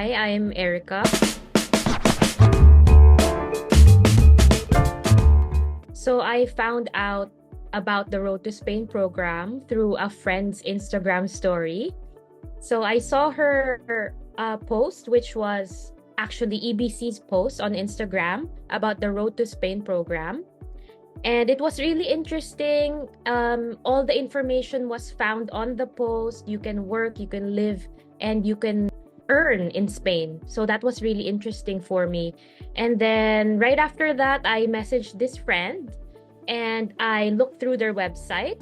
Hi, I'm Erika. So I found out about the Road to Spain program through a friend's Instagram story. So I saw her post, which was actually EBC's post on Instagram about the Road to Spain program. And it was really interesting. All the information was found on the post. You can work, you can live, and you can earn in Spain. So that was really interesting for me. And then right after that, I messaged this friend and I looked through their website.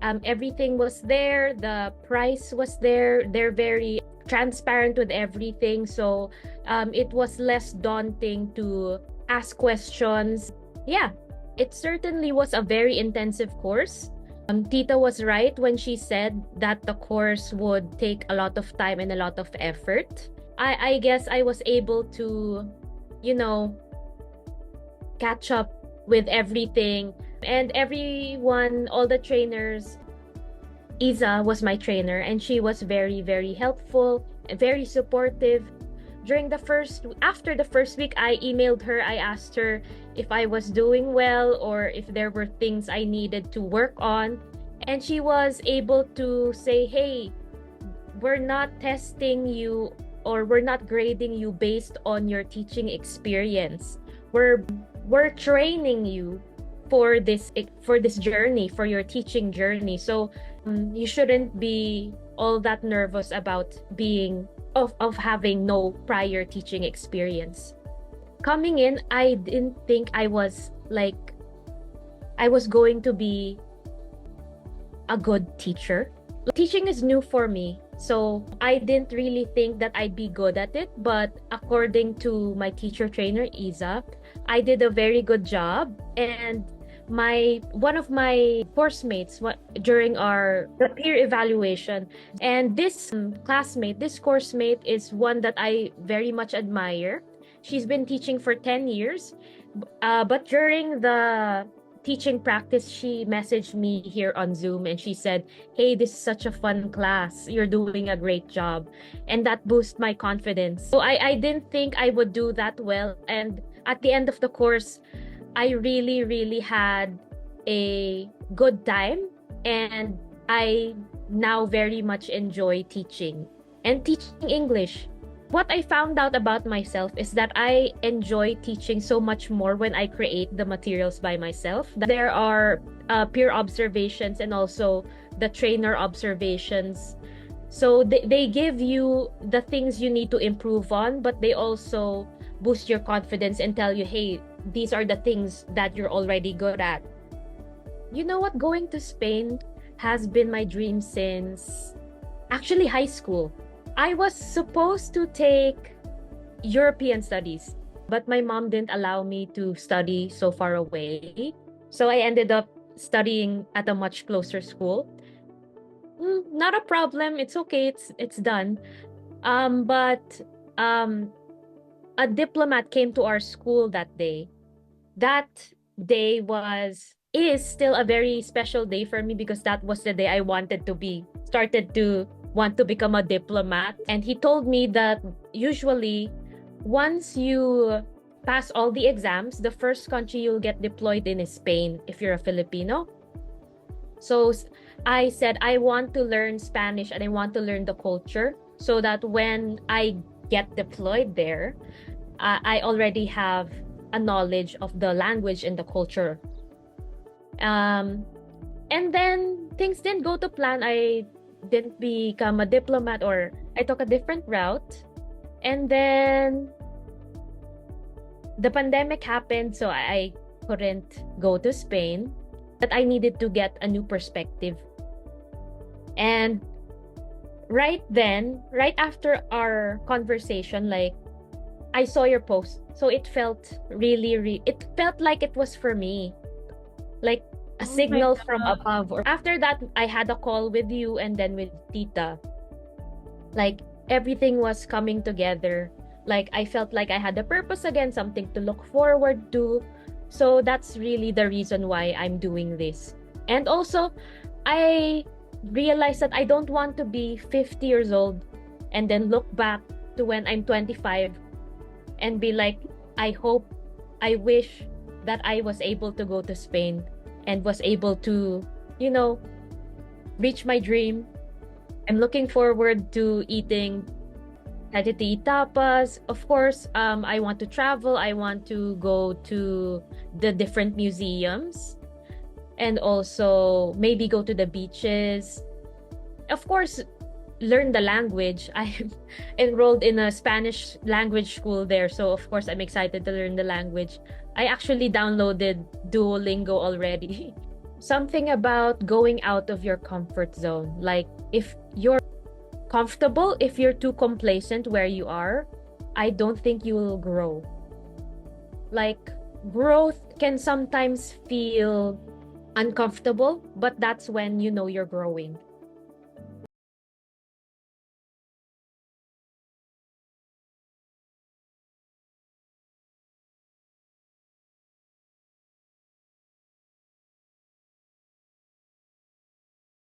Everything was there, the price was there. They're very transparent with everything. So it was less daunting to ask questions. Yeah, it certainly was a very intensive course. Tita was right when she said that the course would take a lot of time and a lot of effort. I guess I was able to, catch up with everything. And everyone, all the trainers, Isa was my trainer, and she was very, very helpful, very supportive. After the first week, I emailed her. I asked her if I was doing well or if there were things I needed to work on. And she was able to say, hey, we're not testing you or we're not grading you based on your teaching experience. We're training you for this journey, for your teaching journey. So you shouldn't be all that nervous about of having no prior teaching experience. Coming in, I didn't think I was going to be a good teacher. Teaching is new for me, so I didn't really think that I'd be good at it. But according to my teacher trainer, Isa, I did a very good job. And one of my course mates during the peer evaluation, and this course mate is one that I very much admire. She's been teaching for 10 years, but during the teaching practice, she messaged me here on Zoom and she said, hey, this is such a fun class, you're doing a great job. And that boosted my confidence. So I didn't think I would do that well, and at the end of the course, I really, really had a good time, and I now very much enjoy teaching and teaching English. What I found out about myself is that I enjoy teaching so much more when I create the materials by myself. There are peer observations and also the trainer observations. So they give you the things you need to improve on, but they also boost your confidence and tell you, hey, these are the things that you're already good at. You know what? Going to Spain has been my dream since actually high school. I was supposed to take European studies, but my mom didn't allow me to study so far away. So I ended up studying at a much closer school. Not a problem. It's okay. It's done. But a diplomat came to our school that day. That day is still a very special day for me because that was the day I started to want to become a diplomat. And he told me that usually once you pass all the exams, the first country you'll get deployed in is Spain if you're a Filipino. So I said, I want to learn Spanish and I want to learn the culture so that when I get deployed there, I already have a knowledge of the language and the culture. And then things didn't go to plan. I didn't become a diplomat, or I took a different route. And then the pandemic happened, so I couldn't go to Spain. But I needed to get a new perspective. And right after our conversation, I saw your post. So it felt it felt like it was for me. Like a signal from above. Or after that, I had a call with you and then with Tita. Like everything was coming together. Like I felt like I had a purpose again, something to look forward to. So that's really the reason why I'm doing this. And also, I realized that I don't want to be 50 years old and then look back to when I'm 25 and be like, I wish that I was able to go to Spain and was able to, you know, reach my dream. I'm looking forward to eating tapas. Of course, I want to travel. I want to go to the different museums and also maybe go to the beaches. Of course, learn the language. I'm enrolled in a Spanish language school there, so of course I'm excited to learn the language. I actually downloaded Duolingo already. Something about going out of your comfort zone. Like if you're comfortable, if you're too complacent where you are, I don't think you will grow. Like growth can sometimes feel uncomfortable, but that's when you know you're growing.